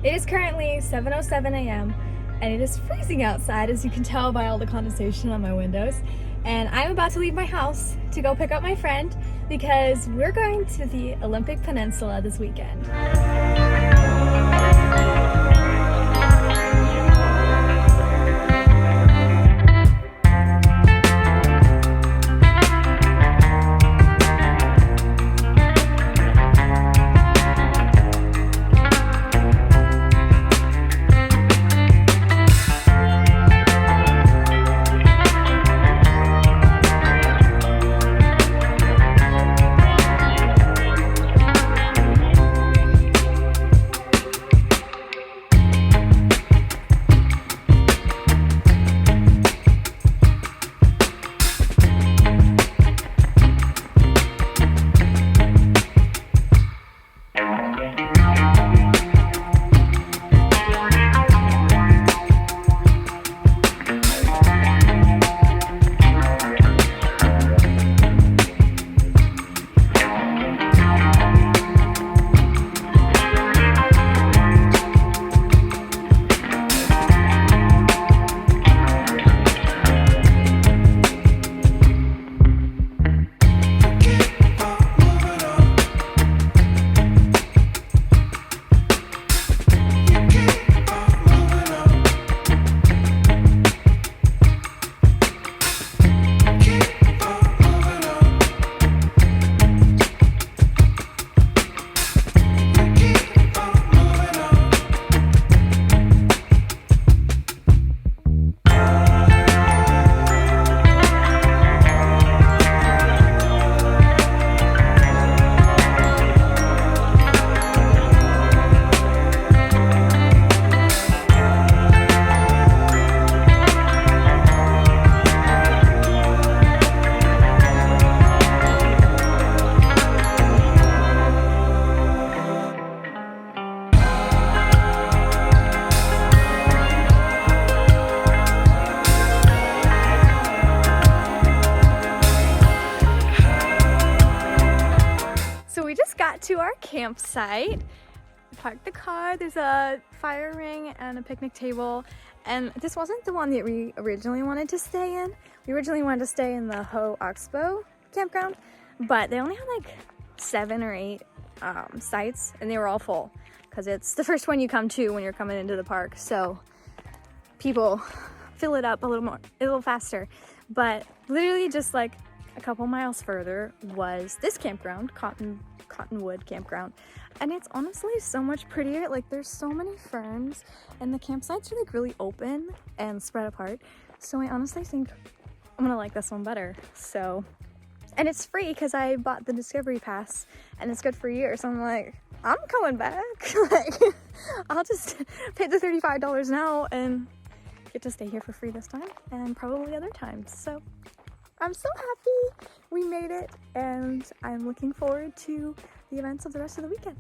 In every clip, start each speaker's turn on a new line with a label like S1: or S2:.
S1: It is currently 7:07 a.m. and it is freezing outside, as you can tell by all the condensation on my windows. And I'm about to leave my house to go pick up my friend because we're going to the Olympic Peninsula this weekend. To our campsite, parked the car. There's a fire ring and a picnic table, and this wasn't the one that we originally wanted to stay in. We originally wanted to stay in the Hoh Oxbow campground, but they only had like 7 or 8 sites, and they were all full because it's the first one you come to when you're coming into the park, so people fill it up a little faster. But literally just like a couple miles further was this campground, Cottonwood Campground, and it's honestly so much prettier. Like, there's so many ferns and the campsites are like really open and spread apart, so I honestly think I'm gonna like this one better. So, and it's free because I bought the Discovery Pass and it's good for a year, so I'm like, I'm coming back. Like, I'll just pay the $35 now and get to stay here for free this time and probably other times. So I'm so happy we made it, and I'm looking forward to the events of the rest of the weekend.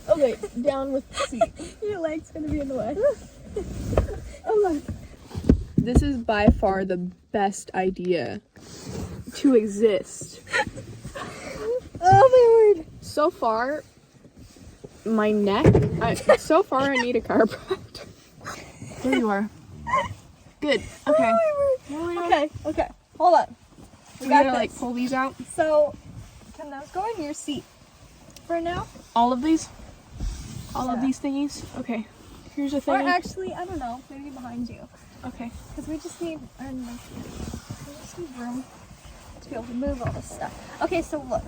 S2: Okay, down with the seat.
S1: Your leg's gonna be in the way.
S2: Oh look. This is by far the best idea to exist.
S1: Oh my word.
S2: So far, my neck, I need a chiropractor. There you are. Good. Okay.
S1: Okay. Hold on.
S2: We gotta like pull these out.
S1: So, can those go in your seat for now?
S2: All of these? All
S1: Yeah.
S2: of these thingies? Okay. Here's a thing.
S1: Or actually, I don't know, maybe behind you.
S2: Okay.
S1: Because we just need room to be able to move all this stuff. Okay, so look.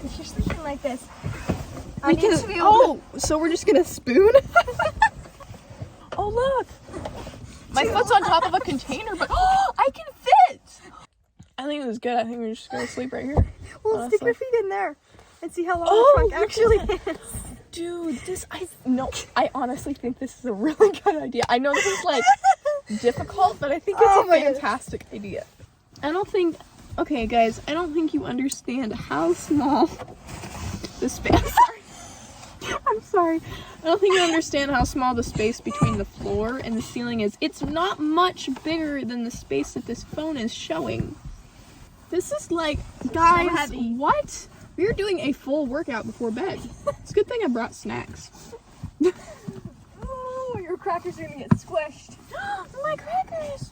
S1: If you're sleeping like this, I need to be able to...
S2: so we're just gonna spoon? Oh, look! My foot's on top of a container, but I can good. I think we're just gonna sleep right here.
S1: Well, stick your feet in there and see how long
S2: Oh,
S1: the trunk actually is.
S2: Dude, I honestly think this is a really good idea. I know this is like difficult, but I think it's a fantastic idea. Okay guys, I don't think you understand how small the space, I'm sorry. I don't think you understand how small the space between the floor and the ceiling is. It's not much bigger than the space that this phone is showing. This is like, guys,
S1: so heavy.
S2: What? We're doing a full workout before bed. It's a good thing I brought snacks.
S1: Oh, your crackers are gonna get squished.
S2: My crackers!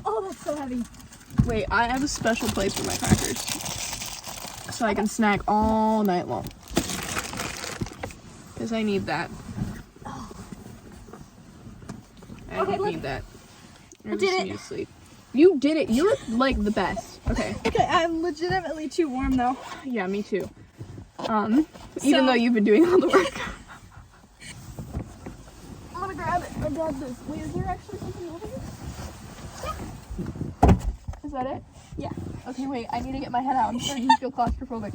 S1: Oh, that's so heavy.
S2: Wait, I have a special place for my crackers. So I can snack all night long. Because I need that. I
S1: Okay,
S2: don't
S1: look.
S2: need that. I
S1: did
S2: just
S1: it.
S2: need to sleep. You did it. You're like the best. Okay.
S1: Okay, I'm legitimately too warm though.
S2: Yeah, me too. Even though you've been doing all the work. I'm gonna grab it. I grabbed this. Wait, is there actually something over here? Is that it?
S1: Yeah.
S2: Okay, wait. I need to get my head out. I'm starting to feel claustrophobic.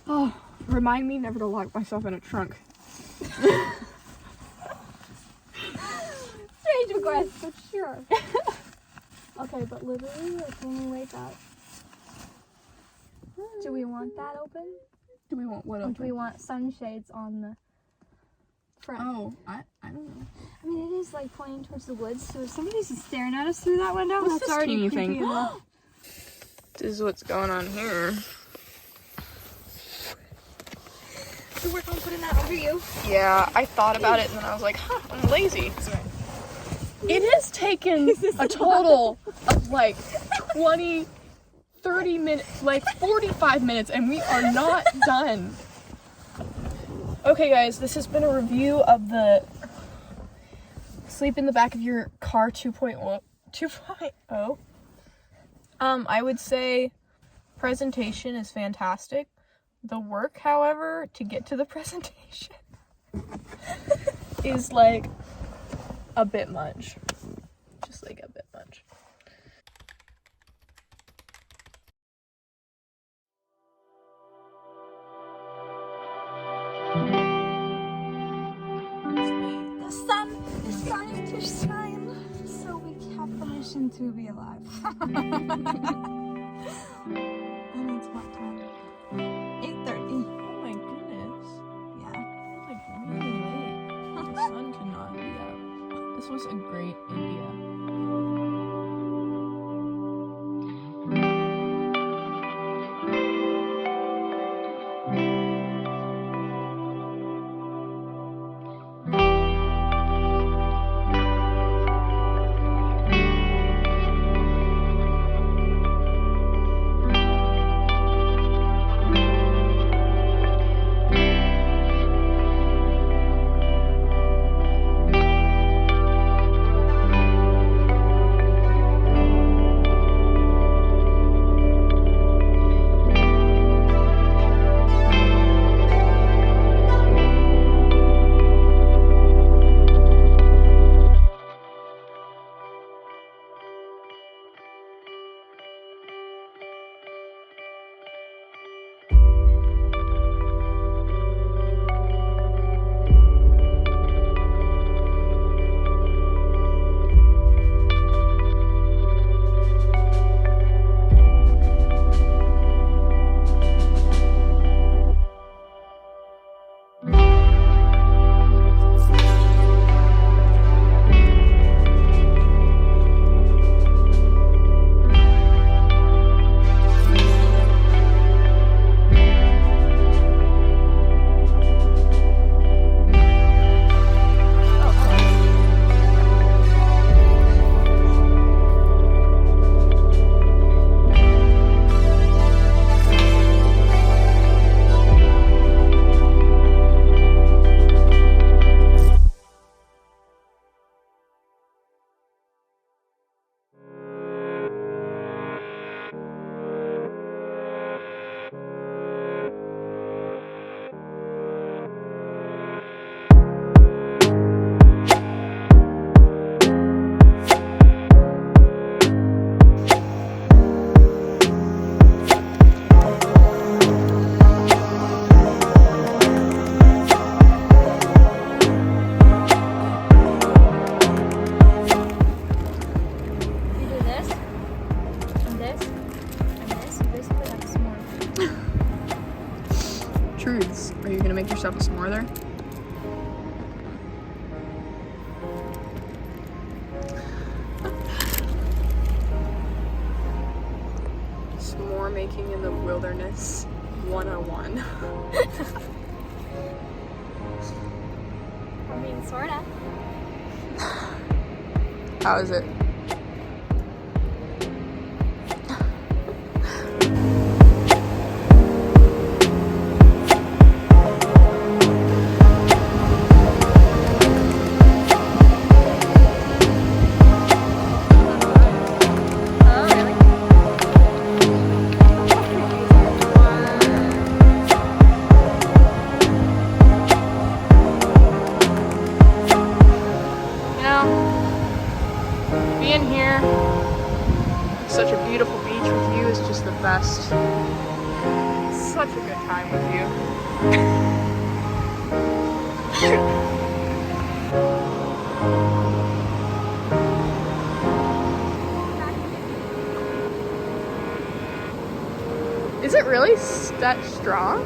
S2: Oh, remind me never to lock myself in a trunk.
S1: Strange request, but sure. Okay, but literally, like when we wake up, do we want that open?
S2: Do we want what
S1: Or
S2: open?
S1: do we want sunshades on the front?
S2: Oh, I don't know.
S1: I mean, it is like pointing towards the woods, so if somebody's just staring at us through that window,
S2: What's
S1: that's
S2: this
S1: already
S2: teeny
S1: creepy
S2: thing?
S1: enough.
S2: This is what's going on here.
S1: So work on putting that over you.
S2: Yeah, I thought about it and then I was like, I'm lazy. It has taken a total of like 20, 30 minutes, like 45 minutes, and we are not done. Okay guys, this has been a review of the Sleep in the Back of Your Car 2.0. I would say presentation is fantastic. The work, however, to get to the presentation is like a bit much. Just like a bit much.
S1: The sun is starting to shine, so we have permission to be alive. And it's what time? 8:30.
S2: Oh my goodness.
S1: Yeah.
S2: Like really late. The sun cannot be out. This was a great idea. making in the wilderness 101.
S1: I mean, sorta.
S2: How is it? Being here, such a beautiful beach with you is just the best. Such a good time with you. Is it really that strong?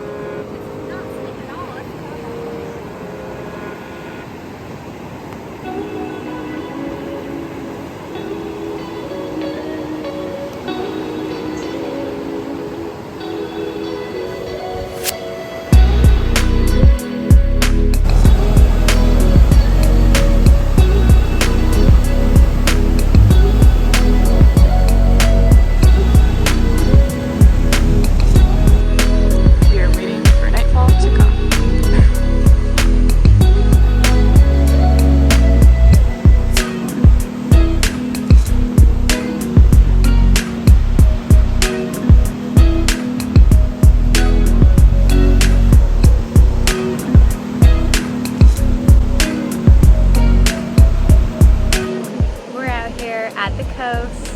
S1: At the coast.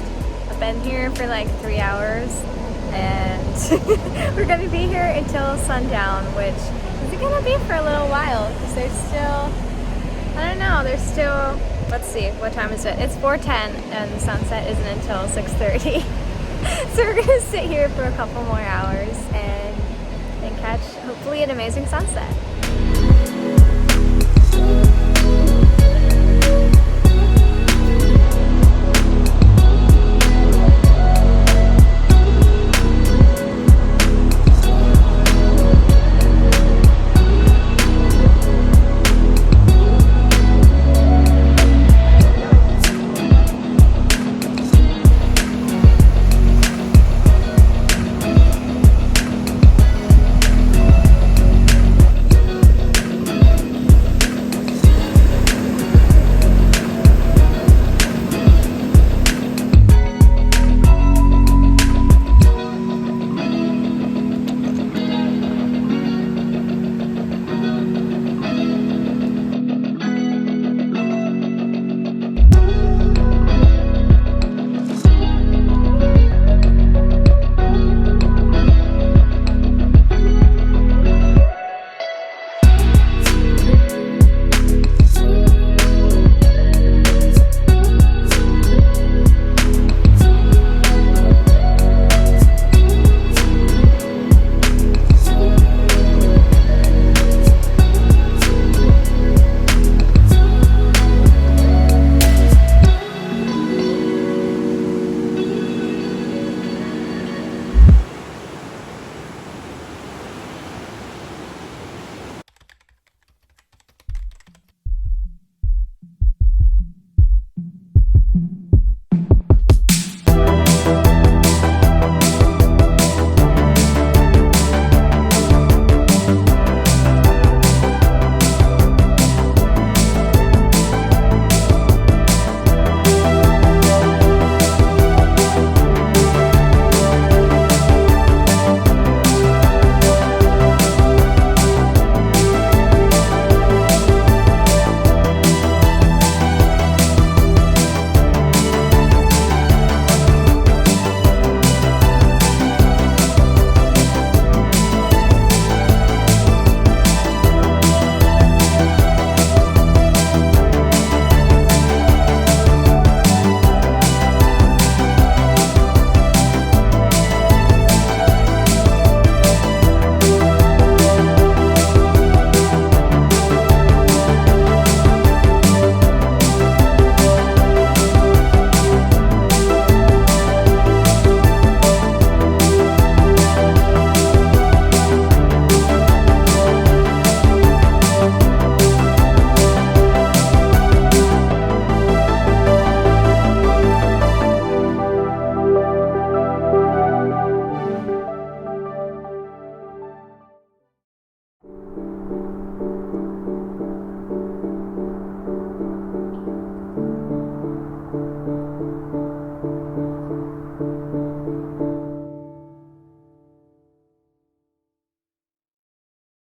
S1: I've been here for like 3 hours and we're gonna be here until sundown, which is gonna be for a little while because there's still, I don't know, there's still, let's see, what time is it? It's 4:10 and the sunset isn't until 6:30. So we're gonna sit here for a couple more hours and catch hopefully an amazing sunset.